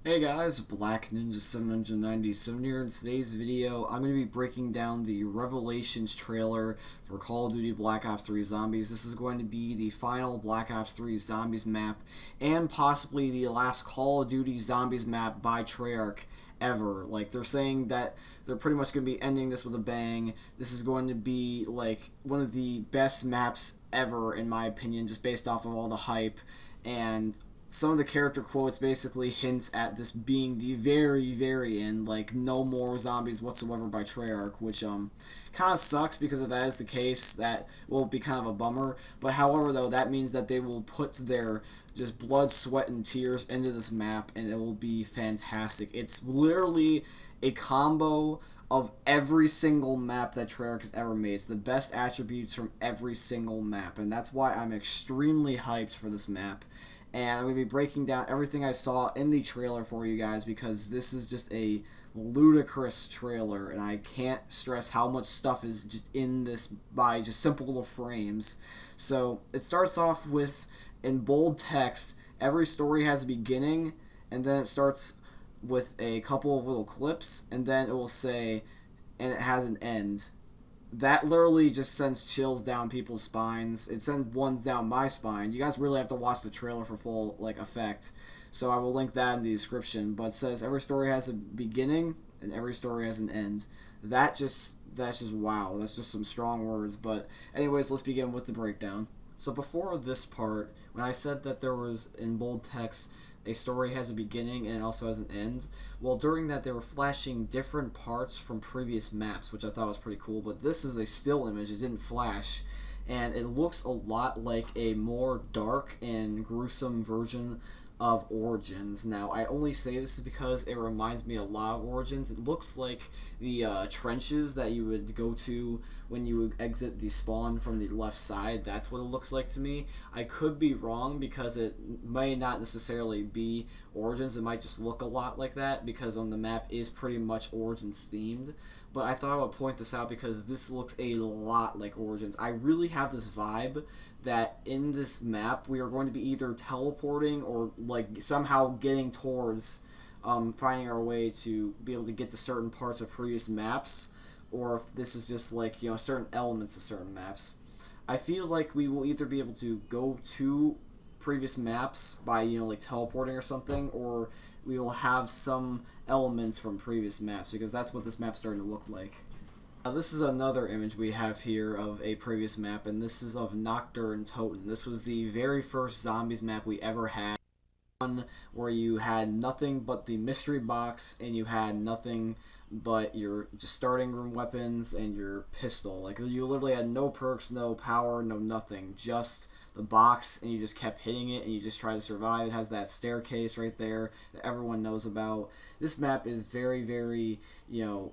Hey guys, Black Ninja 797 here. In today's video, I'm going to be breaking down the Revelations trailer for Call of Duty Black Ops 3 Zombies. This is going to be the final Black Ops 3 Zombies map, and possibly the last Call of Duty Zombies map by Treyarch ever. Like, they're saying that they're pretty much going to be ending this with a bang. This is going to be, like, one of the best maps ever, in my opinion, just based off of all the hype. And some of the character quotes basically hints at this being the very end, like no more zombies whatsoever by Treyarch, which kind of sucks because if that is the case, that will be kind of a bummer. But however, though, that means that they will put their just blood, sweat, and tears into this map, and it will be fantastic. It's literally a combo of every single map that Treyarch has ever made. It's the best attributes from every single map, and that's why I'm extremely hyped for this map. And I'm going to be breaking down everything I saw in the trailer for you guys, because this is just a ludicrous trailer, and I can't stress how much stuff is just in this by just simple little frames. So it starts off with, in bold text, every story has a beginning, and then it starts with a couple of little clips, and then it will say, and it has an end. That literally just sends chills down people's spines. It sends ones down my spine. You guys really have to watch the trailer for full effect. So I will link that in the description. But it says every story has a beginning and every story has an end. That's just wow. That's just some strong words. But anyways, let's begin with the breakdown. So before this part, when I said that there was in bold text, a story has a beginning and it also has an end. Well, during that, they were flashing different parts from previous maps, which I thought was pretty cool. But this is a still image. It didn't flash. And it looks a lot like a more dark and gruesome version of Origins. Now, I only say this is because it reminds me a lot of Origins. It looks like the trenches that you would go to when you would exit the spawn from the left side. That's what it looks like to me. I could be wrong because it may not necessarily be Origins. It might just look a lot like that because on the map is pretty much Origins themed. But I thought I would point this out because this looks a lot like Origins. I really have this vibe that in this map we are going to be either teleporting or like somehow getting towards finding our way to be able to get to certain parts of previous maps, or if this is just like, you know, certain elements of certain maps. I feel like we will either be able to go to previous maps by, you know, like teleporting or something, or we will have some elements from previous maps, because that's what this map's starting to look like. Now, this is another image we have here of a previous map, and this is of Nocturne Toten. This was the very first Zombies map we ever had, one where you had nothing but the mystery box, and you had nothing but your just starting room weapons and your pistol. Like, you literally had no perks, no power, no nothing, just the box, and you just kept hitting it, and you just try to survive. It has that staircase right there that everyone knows about. This map is very, you know,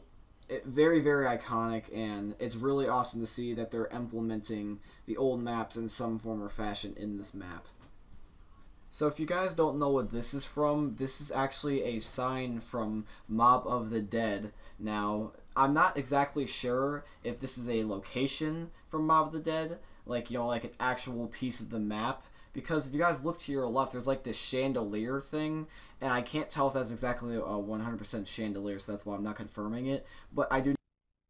very iconic, and it's really awesome to see that they're implementing the old maps in some form or fashion in this map. So if you guys don't know what this is from, this is actually a sign from Mob of the Dead. Now, I'm not exactly sure if this is a location from Mob of the Dead, like, you know, like an actual piece of the map, because if you guys look to your left, there's like this chandelier thing, and I can't tell if that's exactly a 100% chandelier, so that's why I'm not confirming it, but I do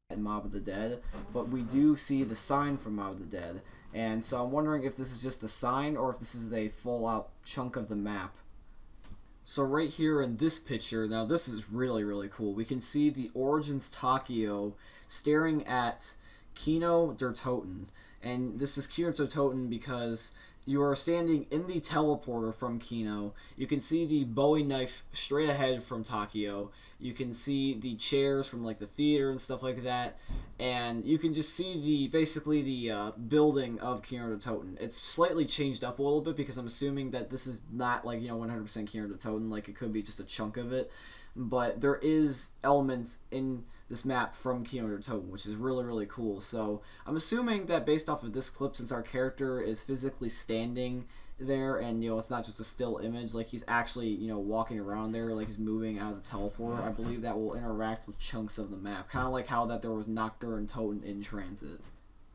in Mob of the Dead, but we do see the sign from Mob of the Dead, and so I'm wondering if this is just the sign or if this is a full out chunk of the map. So right here in this picture, now this is really cool, we can see the Origins Takio staring at Kino der Toten, and this is Kino der Toten because you are standing in the teleporter from Kino. You can see the Bowie knife straight ahead from Takio. You can see the chairs from like the theater and stuff like that, and you can just see the basically the building of Kino der Toten. It's slightly changed up a little bit because I'm assuming that this is not like, you know, 100% Kino der Toten. Like, it could be just a chunk of it, but there is elements in this map from Kino der Toten, which is really cool. So I'm assuming that based off of this clip, since our character is physically standing there, and, you know, it's not just a still image, like he's actually, you know, walking around there, like he's moving out of the teleporter, I believe that will interact with chunks of the map, kind of like how that there was Nocturne Toten in transit.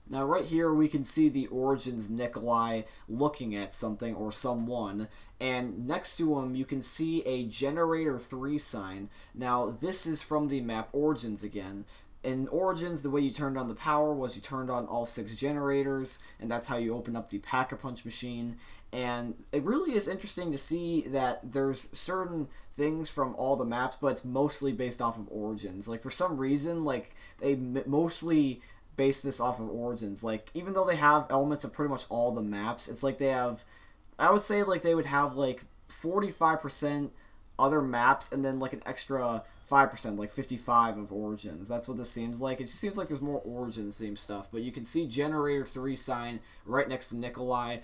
Now right here we can see the Origins Nikolai looking at something or someone, and next to him you can see a Generator 3 sign. Now this is from the map Origins again. In Origins, the way you turned on the power was you turned on all 6 generators, and that's how you open up the Pack-a-Punch machine. And it really is interesting to see that there's certain things from all the maps, but it's mostly based off of Origins. Like, for some reason, like, they mostly base this off of Origins. Like, even though they have elements of pretty much all the maps, it's like they have, I would say, like, they would have, like, 45% other maps and then, like, an extra 5%, like 55 of Origins. That's what this seems like. It just seems like there's more Origins themed stuff, but you can see Generator 3 sign right next to Nikolai.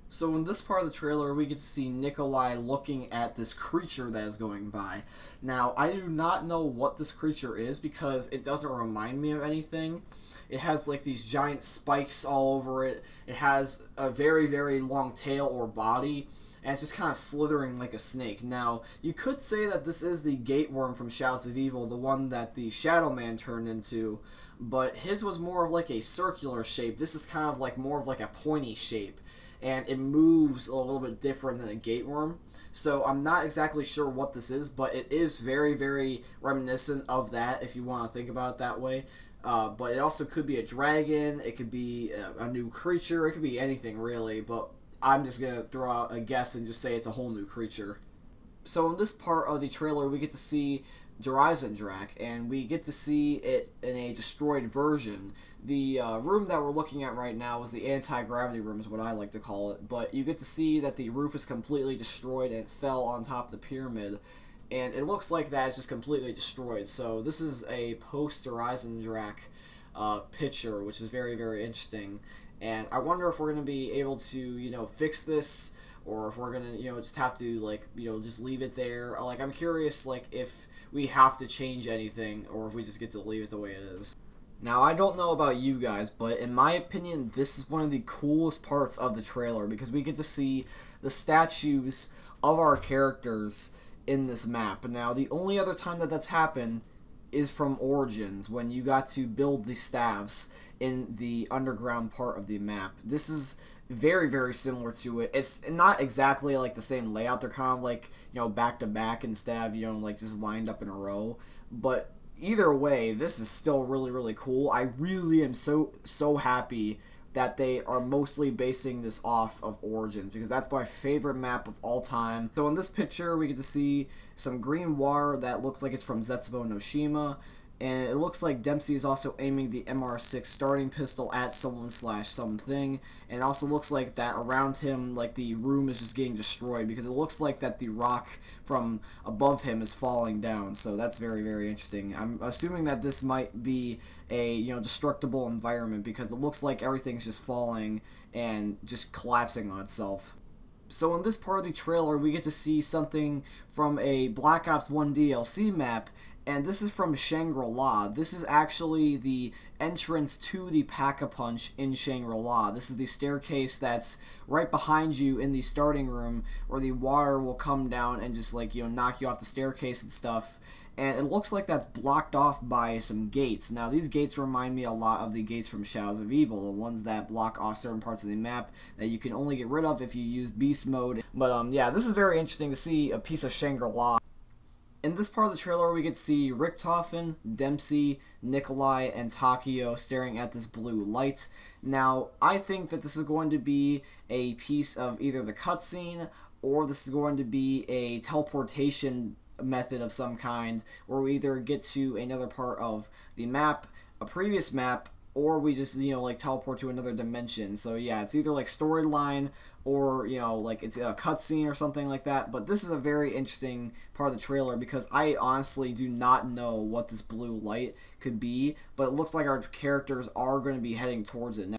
So in this part of the trailer, we get to see Nikolai looking at this creature that is going by. Now, I do not know what this creature is because it doesn't remind me of anything. It has like these giant spikes all over it. It has a very, very long tail or body, and it's just kind of slithering like a snake. Now, you could say that this is the Gateworm from Shadows of Evil, the one that the Shadow Man turned into, but his was more of like a circular shape. This is kind of like more of like a pointy shape, and it moves a little bit different than a Gateworm. So I'm not exactly sure what this is, but it is very, very reminiscent of that if you want to think about it that way. But it also could be a dragon, it could be a new creature, it could be anything really, but I'm just going to throw out a guess and just say it's a whole new creature. So in this part of the trailer, we get to see Drak, and we get to see it in a destroyed version. The room that we're looking at right now is the anti-gravity room, is what I like to call it, but you get to see that the roof is completely destroyed and it fell on top of the pyramid, and it looks like that is just completely destroyed. So this is a post-Drak picture, which is very, very interesting. And I wonder if we're going to be able to, you know, fix this, or if we're going to, you know, just have to, like, you know, just leave it there. Like, I'm curious, like, if we have to change anything, or if we just get to leave it the way it is. Now, I don't know about you guys, but in my opinion, this is one of the coolest parts of the trailer, because we get to see the statues of our characters in this map. Now, the only other time that that's happened is from Origins, when you got to build the staves in the underground part of the map. This is very, very similar to it. It's not exactly like the same layout. They're kind of like, you know, back to back instead of, you know, like just lined up in a row. But either way, this is still really, really cool. I really am so happy that they are mostly basing this off of Origins, because that's my favorite map of all time. So in this picture, we get to see some green water that looks like it's from Zetsubo no Shima, and it looks like Dempsey is also aiming the MR6 starting pistol at someone/something, and it also looks like that around him, like, the room is just getting destroyed, because it looks like that the rock from above him is falling down. So that's very, very interesting. I'm assuming that this might be a, you know, destructible environment, because it looks like everything's just falling and just collapsing on itself. So in this part of the trailer, we get to see something from a Black Ops 1 DLC map, and this is from Shangri-La. This is actually the entrance to the Pack-a-Punch in Shangri-La. This is the staircase that's right behind you in the starting room, where the water will come down and just, like, you know, knock you off the staircase and stuff. And it looks like that's blocked off by some gates. Now, these gates remind me a lot of the gates from Shadows of Evil, the ones that block off certain parts of the map that you can only get rid of if you use Beast Mode. But, yeah, this is very interesting to see a piece of Shangri-La. In this part of the trailer, we get to see Richtofen, Dempsey, Nikolai, and Takio staring at this blue light. Now, I think that this is going to be a piece of either the cutscene, or this is going to be a teleportation method of some kind, where we either get to another part of the map, a previous map, or we just, you know, like, teleport to another dimension. So yeah, it's either like storyline, or, you know, like it's a cutscene or something like that. But this is a very interesting part of the trailer, because I honestly do not know what this blue light could be, but it looks like our characters are going to be heading towards it now.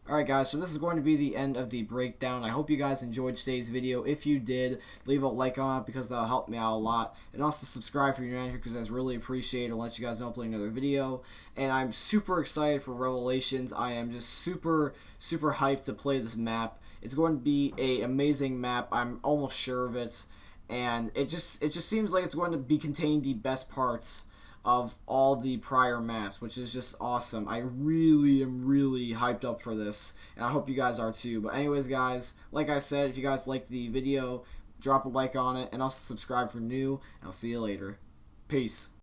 Alright guys, so this is going to be the end of the breakdown. I hope you guys enjoyed today's video. If you did, leave a like on it, because that'll help me out a lot. And also subscribe if you're new here, because that's really appreciated. I'll let you guys know I'll upload another video. And I'm super excited for Revelations. I am just super, super hyped to play this map. It's going to be an amazing map. I'm almost sure of it. And it just seems like it's going to be contain the best parts of all the prior maps, which is just awesome. I really am really hyped up for this, and I hope you guys are too. But anyways, guys, like I said, if you guys liked the video, drop a like on it, and also subscribe for new, and I'll see you later. Peace.